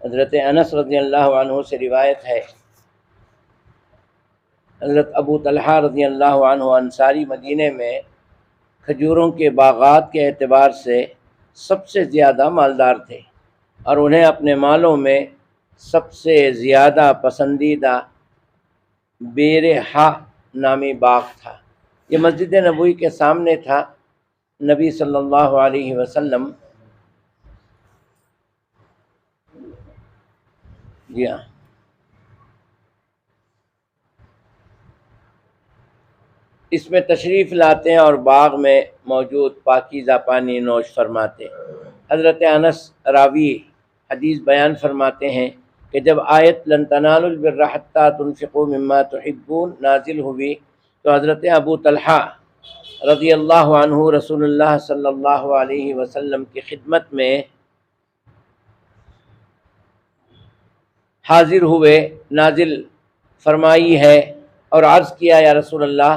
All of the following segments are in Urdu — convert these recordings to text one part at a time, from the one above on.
حضرت انس رضی اللہ عنہ سے روایت ہے، حضرت ابو طلحہ رضی اللہ عنہ انصاری مدینے میں کھجوروں کے باغات کے اعتبار سے سب سے زیادہ مالدار تھے، اور انہیں اپنے مالوں میں سب سے زیادہ پسندیدہ بیرحا نامی باغ تھا۔ یہ مسجد نبوی کے سامنے تھا۔ نبی صلی اللہ علیہ وسلم جی ہاں اس میں تشریف لاتے ہیں اور باغ میں موجود پاکیزہ پانی نوش فرماتے ہیں۔ حضرت انس راوی حدیث بیان فرماتے ہیں کہ جب آیت لن تنالوا البر حتی تنفقوا مما تحبون نازل ہوئی تو حضرت ابو طلحہ رضی اللہ عنہ رسول اللہ صلی اللہ علیہ وسلم کی خدمت میں حاضر ہوئے، نازل فرمائی ہے، اور عرض کیا یا رسول اللہ،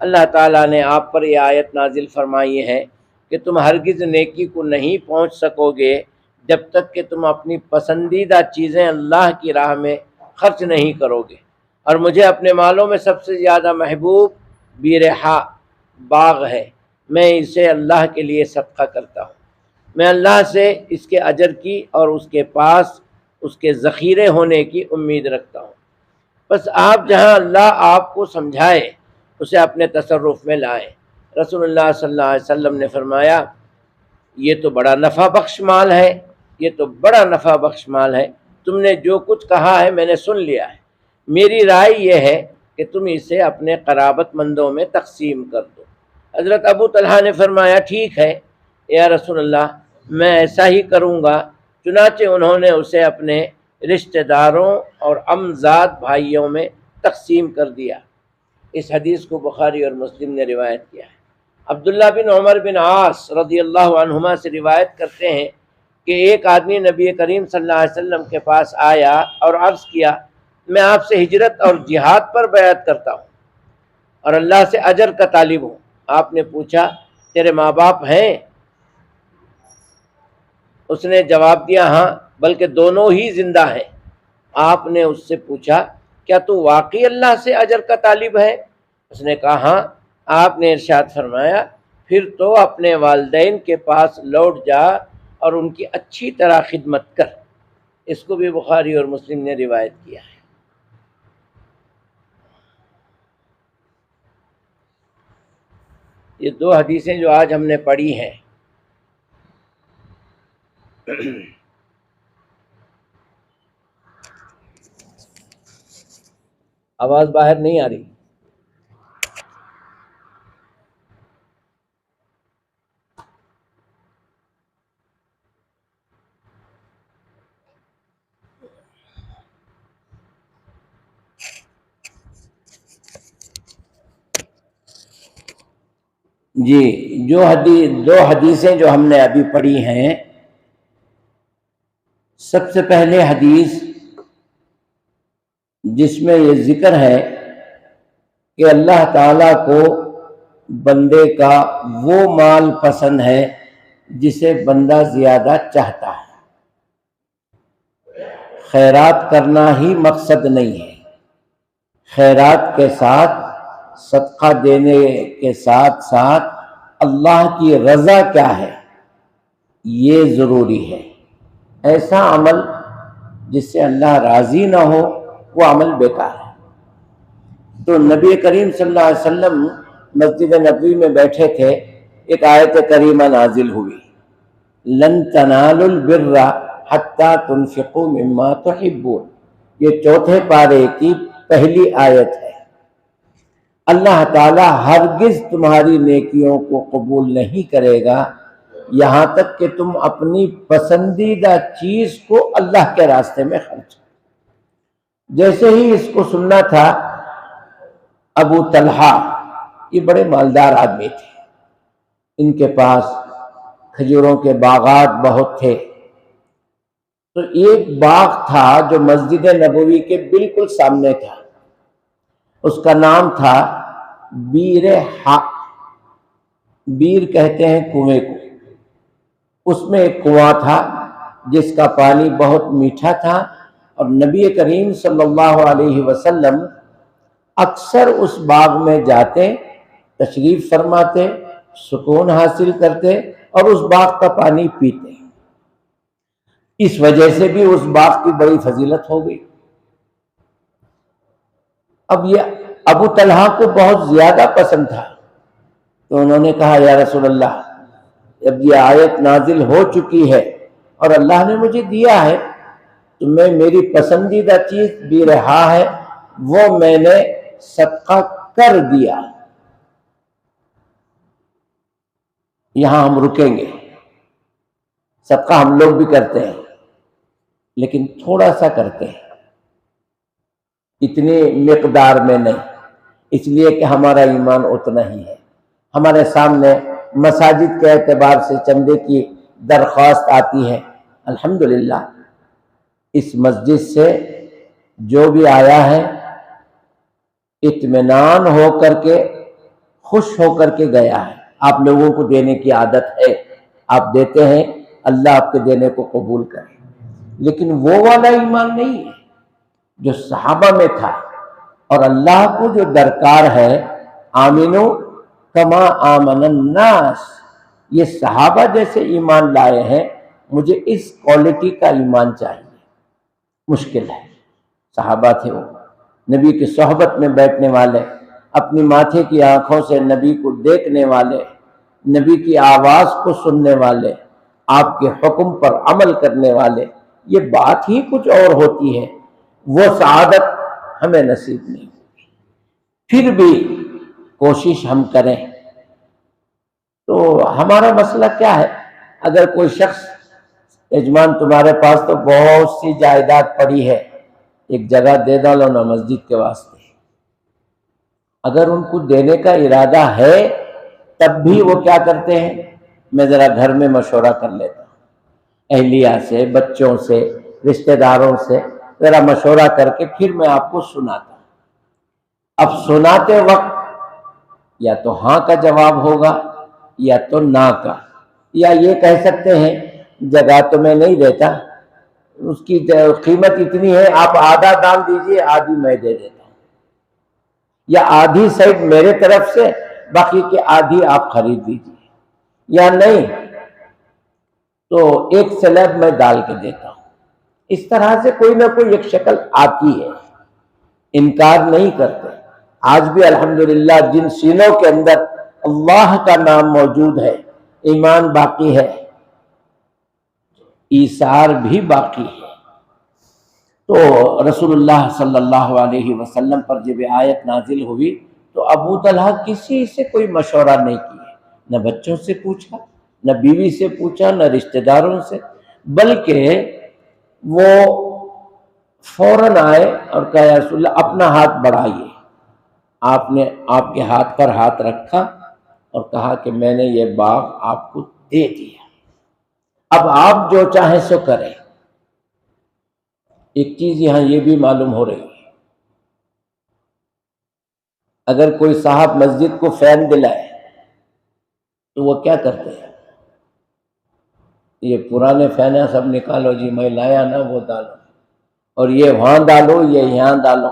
اللہ تعالیٰ نے آپ پر یہ آیت نازل فرمائی ہے کہ تم ہرگز نیکی کو نہیں پہنچ سکو گے جب تک کہ تم اپنی پسندیدہ چیزیں اللہ کی راہ میں خرچ نہیں کرو گے، اور مجھے اپنے مالوں میں سب سے زیادہ محبوب بیرحا باغ ہے، میں اسے اللہ کے لیے صدقہ کرتا ہوں، میں اللہ سے اس کے اجر کی اور اس کے پاس اس کے ذخیرے ہونے کی امید رکھتا ہوں۔ بس آپ جہاں اللہ آپ کو سمجھائے اسے اپنے تصرف میں لائیں۔ رسول اللہ صلی اللہ علیہ وسلم نے فرمایا، یہ تو بڑا نفع بخش مال ہے، یہ تو بڑا نفع بخش مال ہے، تم نے جو کچھ کہا ہے میں نے سن لیا ہے، میری رائے یہ ہے کہ تم اسے اپنے قرابت مندوں میں تقسیم کر دو۔ حضرت ابو طلحہ نے فرمایا، ٹھیک ہے یا رسول اللہ، میں ایسا ہی کروں گا۔ چنانچہ انہوں نے اسے اپنے رشتہ داروں اور امزاد بھائیوں میں تقسیم کر دیا۔ اس حدیث کو بخاری اور مسلم نے روایت کیا ہے۔ عبداللہ بن عمر بن عاص رضی اللہ عنہما سے روایت کرتے ہیں کہ ایک آدمی نبی کریم صلی اللہ علیہ وسلم کے پاس آیا اور عرض کیا، میں آپ سے ہجرت اور جہاد پر بیعت کرتا ہوں اور اللہ سے اجر کا طالب ہوں۔ آپ نے پوچھا، تیرے ماں باپ ہیں؟ اس نے جواب دیا، ہاں، بلکہ دونوں ہی زندہ ہیں۔ آپ نے اس سے پوچھا، کیا تو واقعی اللہ سے اجر کا طالب ہے؟ اس نے کہا، ہاں۔ آپ نے ارشاد فرمایا، پھر تو اپنے والدین کے پاس لوٹ جا اور ان کی اچھی طرح خدمت کر۔ اس کو بھی بخاری اور مسلم نے روایت کیا ہے۔ یہ دو حدیثیں جو آج ہم نے پڑھی ہیں، آواز باہر نہیں آ رہی۔ جی، دو حدیثیں جو ہم نے ابھی پڑھی ہیں، سب سے پہلے حدیث جس میں یہ ذکر ہے کہ اللہ تعالیٰ کو بندے کا وہ مال پسند ہے جسے بندہ زیادہ چاہتا ہے۔ خیرات کرنا ہی مقصد نہیں ہے، خیرات کے ساتھ، صدقہ دینے کے ساتھ ساتھ اللہ کی رضا کیا ہے یہ ضروری ہے۔ ایسا عمل جس سے اللہ راضی نہ ہو وہ عمل بیکار ہے۔ تو نبی کریم صلی اللہ علیہ وسلم مسجد نبوی میں بیٹھے تھے، ایک آیت کریمہ نازل ہوئی، لن تنالوا البر حتی تنفقوا مما تحبون۔ یہ چوتھے پارے کی پہلی آیت ہے۔ اللہ تعالی ہرگز تمہاری نیکیوں کو قبول نہیں کرے گا یہاں تک کہ تم اپنی پسندیدہ چیز کو اللہ کے راستے میں خرچ کرو۔ جیسے ہی اس کو سننا تھا، ابو طلحہ یہ بڑے مالدار آدمی تھے، ان کے پاس کھجوروں کے باغات بہت تھے۔ تو ایک باغ تھا جو مسجد نبوی کے بالکل سامنے تھا، اس کا نام تھا بیرحا۔ بیر کہتے ہیں کنویں کو، اس میں ایک کنواں تھا جس کا پانی بہت میٹھا تھا، اور نبی کریم صلی اللہ علیہ وسلم اکثر اس باغ میں جاتے، تشریف فرماتے، سکون حاصل کرتے اور اس باغ کا پانی پیتے۔ اس وجہ سے بھی اس باغ کی بڑی فضیلت ہو گئی۔ اب یہ ابو طلحہ کو بہت زیادہ پسند تھا، تو انہوں نے کہا یا رسول اللہ، اب یہ آیت نازل ہو چکی ہے اور اللہ نے مجھے دیا ہے، تو میری پسندیدہ چیز بھی رہا ہے وہ میں نے صدقہ کر دیا، یہاں ہم رکیں گے۔ صدقہ ہم لوگ بھی کرتے ہیں لیکن تھوڑا سا کرتے ہیں، اتنی مقدار میں نہیں، اس لیے کہ ہمارا ایمان اتنا ہی ہے۔ ہمارے سامنے مساجد کے اعتبار سے چندے کی درخواست آتی ہے، الحمدللہ اس مسجد سے جو بھی آیا ہے اطمینان ہو کر کے، خوش ہو کر کے گیا ہے۔ آپ لوگوں کو دینے کی عادت ہے، آپ دیتے ہیں، اللہ آپ کے دینے کو قبول کرے، لیکن وہ والا ایمان نہیں ہے جو صحابہ میں تھا، اور اللہ کو جو درکار ہے، آمنو کما آمن الناس، یہ صحابہ جیسے ایمان لائے ہیں، مجھے اس کوالٹی کا ایمان چاہیے۔ مشکل ہے، صحابہ تھے وہ، نبی کی صحبت میں بیٹھنے والے، اپنی ماتھے کی آنکھوں سے نبی کو دیکھنے والے، نبی کی آواز کو سننے والے، آپ کے حکم پر عمل کرنے والے، یہ بات ہی کچھ اور ہوتی ہے۔ وہ سعادت ہمیں نصیب نہیں ہوگی، پھر بھی کوشش ہم کریں۔ تو ہمارا مسئلہ کیا ہے؟ اگر کوئی شخص، یجمان تمہارے پاس تو بہت سی جائیداد پڑی ہے، ایک جگہ دے ڈالو نا مسجد کے واسطے، اگر ان کو دینے کا ارادہ ہے تب بھی وہ کیا کرتے ہیں، میں ذرا گھر میں مشورہ کر لیتا ہوں، اہلیہ سے، بچوں سے، رشتہ داروں سے ذرا مشورہ کر کے پھر میں آپ کو سناتا ہوں۔ اب سناتے وقت یا تو ہاں کا جواب ہوگا یا تو نہ کا، یا یہ کہہ سکتے ہیں جگہ تو میں نہیں دیتا، اس کی قیمت اتنی ہے، آپ آدھا دام دیجئے، آدھی میں دے دیتا ہوں، یا آدھی سائڈ میرے طرف سے، باقی کی آدھی آپ خرید دیجئے، یا نہیں تو ایک سلیب میں ڈال کے دیتا ہوں۔ اس طرح سے کوئی نہ کوئی ایک شکل آتی ہے، انکار نہیں کرتے۔ آج بھی الحمدللہ جن سینوں کے اندر اللہ کا نام موجود ہے، ایمان باقی ہے، ایثار بھی باقی ہے۔ تو رسول اللہ صلی اللہ علیہ وسلم پر جب آیت نازل ہوئی تو ابو طلحہ کسی سے کوئی مشورہ نہیں کیا، نہ بچوں سے پوچھا، نہ بیوی سے پوچھا، نہ رشتہ داروں سے، بلکہ وہ فوراً آئے اور کہا یا رسول اللہ اپنا ہاتھ بڑھائیے۔ آپ نے آپ کے ہاتھ پر ہاتھ رکھا اور کہا کہ میں نے یہ باغ آپ کو دے دیا، اب آپ جو چاہیں سو کریں۔ ایک چیز یہاں یہ بھی معلوم ہو رہی ہے، اگر کوئی صاحب مسجد کو فین دلائے تو وہ کیا کرتے ہیں، یہ پرانے فین سب نکالو جی، میں لایا نا وہ ڈالو، اور یہ وہاں ڈالو، یہ یہاں ڈالو،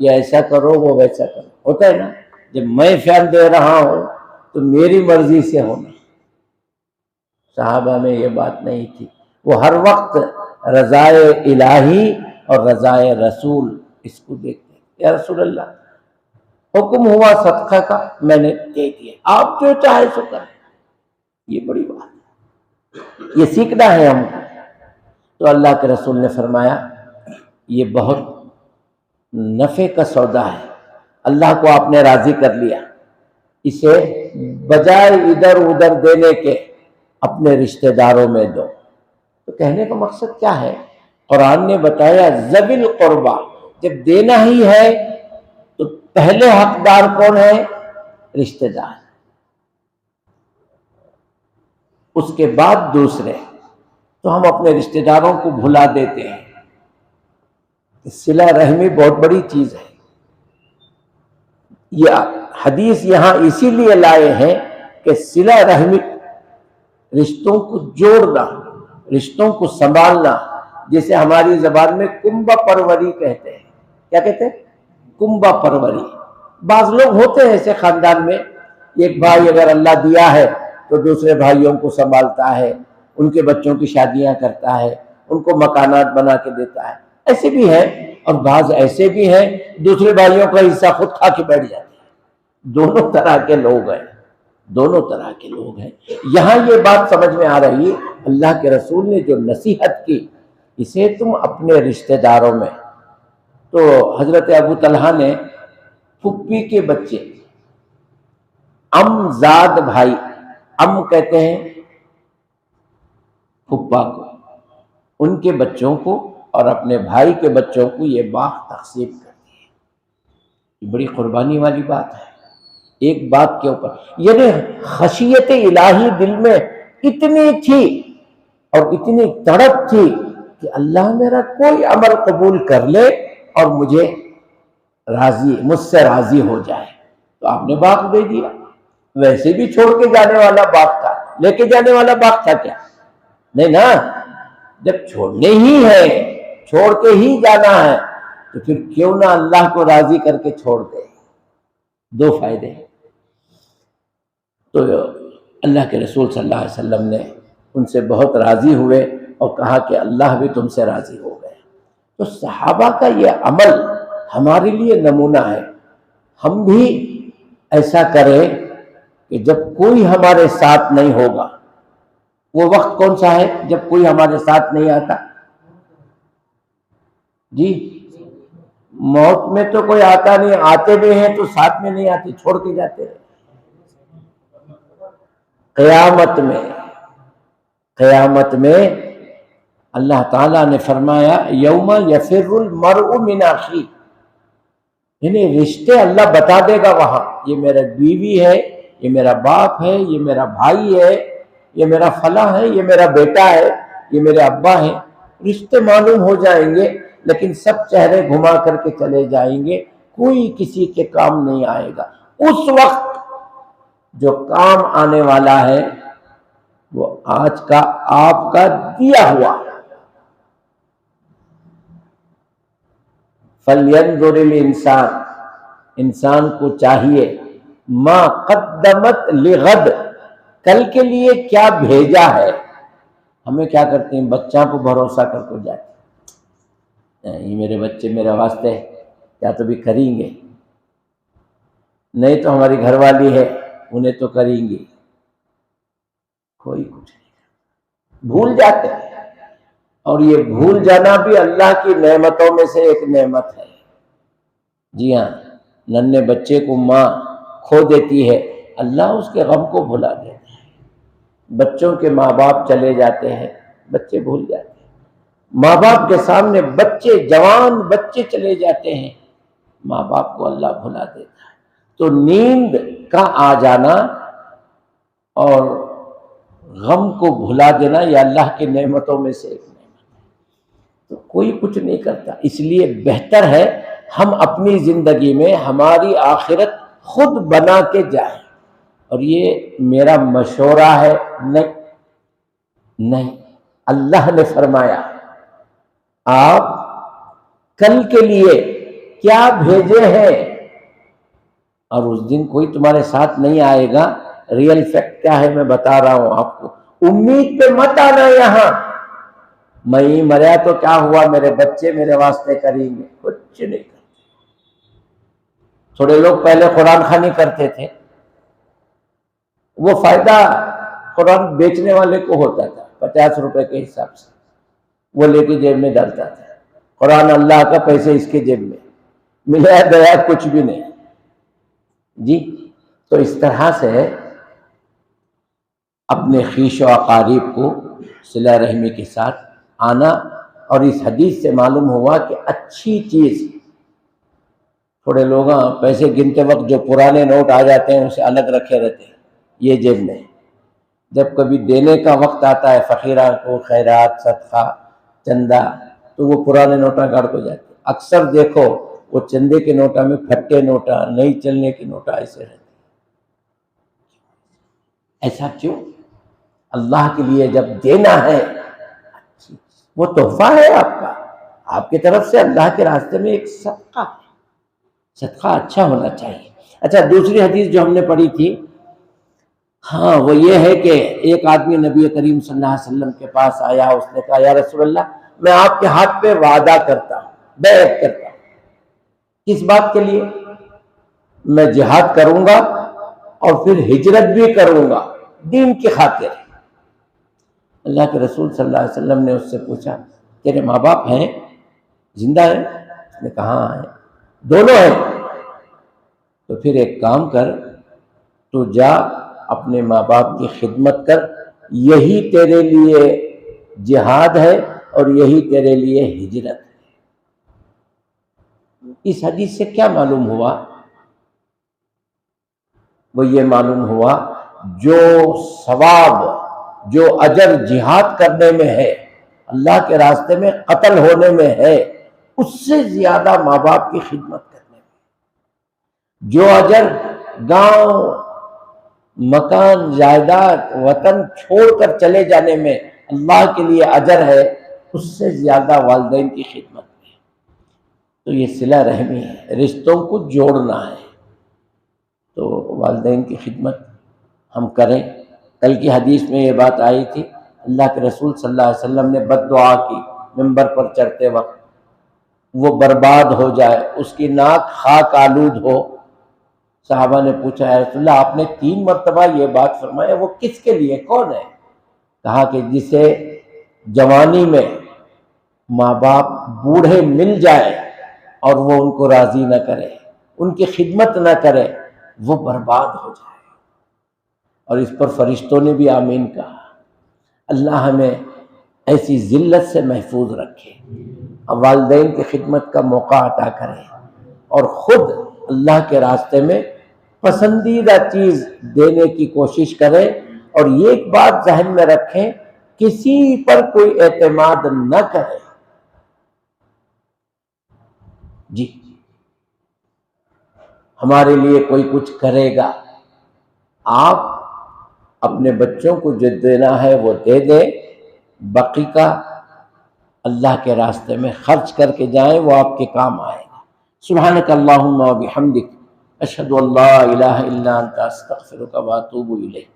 یہ ایسا کرو وہ ویسا کرو، ہوتا ہے نا۔ جب میں فین دے رہا ہوں تو میری مرضی سے ہونا، صحابہ میں یہ بات نہیں تھی، وہ ہر وقت رضائے الہی اور رضائے رسول اس کو دیکھتے ہیں۔ یا رسول اللہ حکم ہوا صدقہ کا، میں نے دے دیا، آپ جو چاہے سو کریں، یہ بڑی بات ہے، یہ سیکھنا ہے ہم کو۔ تو اللہ کے رسول نے فرمایا یہ بہت نفع کا سودا ہے، اللہ کو آپ نے راضی کر لیا، اسے بجائے ادھر ادھر دینے کے اپنے رشتہ داروں میں دو۔ تو کہنے کا مقصد کیا ہے؟ قرآن نے بتایا ذوی القربہ، جب دینا ہی ہے تو پہلے حقدار کون ہے؟ رشتہ دار، اس کے بعد دوسرے۔ تو ہم اپنے رشتہ داروں کو بھلا دیتے ہیں۔ صلہ رحمی بہت بڑی چیز ہے۔ یہ حدیث یہاں اسی لیے لائے ہیں کہ صلہ رحمی، رشتوں کو جوڑنا، رشتوں کو سنبھالنا، جسے ہماری زبان میں کنبہ پروری کہتے ہیں۔ کیا کہتے ہیں؟ کنبہ پروری۔ بعض لوگ ہوتے ہیں ایسے خاندان میں، ایک بھائی اگر اللہ دیا ہے تو دوسرے بھائیوں کو سنبھالتا ہے، ان کے بچوں کی شادیاں کرتا ہے، ان کو مکانات بنا کے دیتا ہے، ایسے بھی ہیں۔ اور بعض ایسے بھی ہیں دوسرے بھائیوں کا حصہ خود کھا کے بیٹھ جاتے ہیں۔ دونوں طرح کے لوگ ہیں، دونوں طرح کے لوگ ہیں۔ یہاں یہ بات سمجھ میں آ رہی ہے، اللہ کے رسول نے جو نصیحت کی، اسے تم اپنے رشتہ داروں میں۔ تو حضرت ابو طلحہ نے پھپھی کے بچے، ام زاد بھائی، ام کہتے ہیں پھپھا کو، ان کے بچوں کو اور اپنے بھائی کے بچوں کو یہ باغ تقسیم کر دیے۔ یہ بڑی قربانی والی بات ہے، ایک بات کے اوپر۔ یعنی خشیت الہی دل میں اتنی تھی اور اتنی تڑپ تھی کہ اللہ میرا کوئی عمل قبول کر لے اور مجھ سے راضی ہو جائے، تو آپ نے باغ دے دیا۔ ویسے بھی چھوڑ کے جانے والا باغ تھا، لے کے جانے والا باغ تھا کیا؟ نہیں نا، جب چھوڑنے ہی ہے، چھوڑ کے ہی جانا ہے، تو پھر کیوں نہ اللہ کو راضی کر کے چھوڑ دے۔ دو فائدے۔ تو اللہ کے رسول صلی اللہ علیہ وسلم نے ان سے بہت راضی ہوئے اور کہا کہ اللہ بھی تم سے راضی ہو گئے۔ تو صحابہ کا یہ عمل ہمارے لیے نمونہ ہے۔ ہم بھی ایسا کریں کہ جب کوئی ہمارے ساتھ نہیں ہوگا، وہ وقت کون سا ہے جب کوئی ہمارے ساتھ نہیں آتا؟ جی، موت میں تو کوئی آتا نہیں، آتے بھی ہیں تو ساتھ میں نہیں آتے، چھوڑ کے جاتے ہیں۔ قیامت میں اللہ تعالیٰ نے فرمایا یوم یفر المرء من اخیہ، یعنی رشتے اللہ بتا دے گا وہاں، یہ میرا بیوی ہے، یہ میرا باپ ہے، یہ میرا بھائی ہے، یہ میرا فلاں ہے، یہ میرا بیٹا ہے، یہ میرے ابا ہیں۔ رشتے معلوم ہو جائیں گے، لیکن سب چہرے گھما کر کے چلے جائیں گے، کوئی کسی کے کام نہیں آئے گا۔ اس وقت جو کام آنے والا ہے وہ آج کا آپ کا دیا ہوا۔ فَلْيَنْظُرِ الْإِنسَانُ، انسان کو چاہیے، مَا قَدَّمَتْ لِغَدْ، کل کے لیے کیا بھیجا ہے۔ ہمیں کیا کرتے ہیں، بچوں کو بھروسہ کر کے جاتے ہیں، یہ میرے بچے میرے واسطے کیا تو بھی کریں گے، نہیں تو ہماری گھر والی ہے انہیں تو کریں گے، کوئی کچھ نہیں، بھول جاتے ہیں۔ اور یہ بھول جانا بھی اللہ کی نعمتوں میں سے ایک نعمت ہے۔ جی ہاں، ننھے بچے کو ماں کھو دیتی ہے، اللہ اس کے غم کو بھلا دیتا ہے۔ بچوں کے ماں باپ چلے جاتے ہیں، بچے بھول جاتے ہیں۔ ماں باپ کے سامنے بچے، جوان بچے چلے جاتے ہیں، ماں باپ کو اللہ بھلا دیتا ہے۔ تو نیند کا آ جانا اور غم کو بھلا دینا یہ اللہ کی نعمتوں میں سے ایک نعمت ہے۔ تو کوئی کچھ نہیں کرتا، اس لیے بہتر ہے ہم اپنی زندگی میں ہماری آخرت خود بنا کے جائیں۔ اور یہ میرا مشورہ ہے نہیں، اللہ نے فرمایا آپ کل کے لیے کیا بھیجے ہیں، اور اس دن کوئی تمہارے ساتھ نہیں آئے گا۔ ریئل فیکٹ کیا ہے میں بتا رہا ہوں آپ کو، امید پہ مت آنا یہاں میں ہی مریا تو کیا ہوا، میرے بچے میرے واسطے کریں گے، کچھ نہیں کرتے۔ تھوڑے لوگ پہلے قرآن خوانی کرتے تھے، وہ فائدہ قرآن بیچنے والے کو ہوتا تھا، 50 روپے کے حساب سے وہ لے کے جیب میں ڈالتا تھا، قرآن اللہ کا، پیسے اس کے جیب میں، ملا گیا کچھ بھی نہیں۔ جی، تو اس طرح سے اپنے خویش و اقارب کو صلہ رحمی کے ساتھ آنا۔ اور اس حدیث سے معلوم ہوا کہ اچھی چیز، تھوڑے لوگ پیسے گنتے وقت جو پرانے نوٹ آ جاتے ہیں اسے الگ رکھے رہتے ہیں یہ جیب میں، جب کبھی دینے کا وقت آتا ہے فقیران کو خیرات صدقہ چندہ تو وہ پرانے نوٹاں گاڑ کو جاتے ہیں۔ اکثر دیکھو وہ چندے کے نوٹا میں پھٹے نوٹا، نہیں چلنے کے نوٹا ایسے رہتے۔ ایسا کیوں؟ اللہ کے لیے جب دینا ہے وہ تحفہ ہے آپ کا، آپ کی طرف سے اللہ کے راستے میں ایک صدقہ ہے، صدقہ اچھا ہونا چاہیے۔ اچھا، دوسری حدیث جو ہم نے پڑھی تھی، ہاں، وہ یہ ہے کہ ایک آدمی نبی کریم صلی اللہ علیہ وسلم کے پاس آیا، اس نے کہا یا رسول اللہ میں آپ کے ہاتھ پہ وعدہ کرتا ہوں، بیعت کرتا ہوں۔ کس بات کے لیے؟ میں جہاد کروں گا اور پھر ہجرت بھی کروں گا دین کی خاطر۔ اللہ کے رسول صلی اللہ علیہ وسلم نے اس سے پوچھا تیرے ماں باپ ہیں، زندہ ہیں؟ اس نے کہا ہاں ہیں، دونوں ہیں۔ تو پھر ایک کام کر، تو جا اپنے ماں باپ کی خدمت کر، یہی تیرے لیے جہاد ہے اور یہی تیرے لیے ہجرت ہے۔ اس حدیث سے کیا معلوم ہوا؟ وہ یہ معلوم ہوا جو ثواب، جو اجر جہاد کرنے میں ہے، اللہ کے راستے میں قتل ہونے میں ہے، اس سے زیادہ ماں باپ کی خدمت کرنے میں، جو اجر گاؤں مکان جائیداد وطن چھوڑ کر چلے جانے میں اللہ کے لیے اجر ہے، اس سے زیادہ والدین کی خدمت میں۔ تو یہ صلہ رحمی ہے، رشتوں کو جوڑنا ہے، تو والدین کی خدمت ہم کریں۔ کل کی حدیث میں یہ بات آئی تھی، اللہ کے رسول صلی اللہ علیہ وسلم نے بد دعا کی منبر پر چڑھتے وقت، وہ برباد ہو جائے، اس کی ناک خاک آلود ہو۔ صحابہ نے پوچھا یا رسول اللہ آپ نے 3 مرتبہ یہ بات فرمایا، وہ کس کے لیے، کون ہے؟ کہا کہ جسے جوانی میں ماں باپ بوڑھے مل جائے اور وہ ان کو راضی نہ کرے، ان کی خدمت نہ کرے، وہ برباد ہو جائے۔ اور اس پر فرشتوں نے بھی آمین کہا۔ اللہ ہمیں ایسی ذلت سے محفوظ رکھے، والدین کی خدمت کا موقع عطا کرے، اور خود اللہ کے راستے میں پسندیدہ چیز دینے کی کوشش کریں۔ اور یہ ایک بات ذہن میں رکھیں، کسی پر کوئی اعتماد نہ کریں۔ جی، ہمارے لیے کوئی کچھ کرے گا، آپ اپنے بچوں کو جو دینا ہے وہ دے دیں، باقی کا اللہ کے راستے میں خرچ کر کے جائیں، وہ آپ کے کام آئے گا۔ سبحانک اللہم و بحمدک، اشہد ان لا الہ الا انت، استغفرک و اتوب الیک۔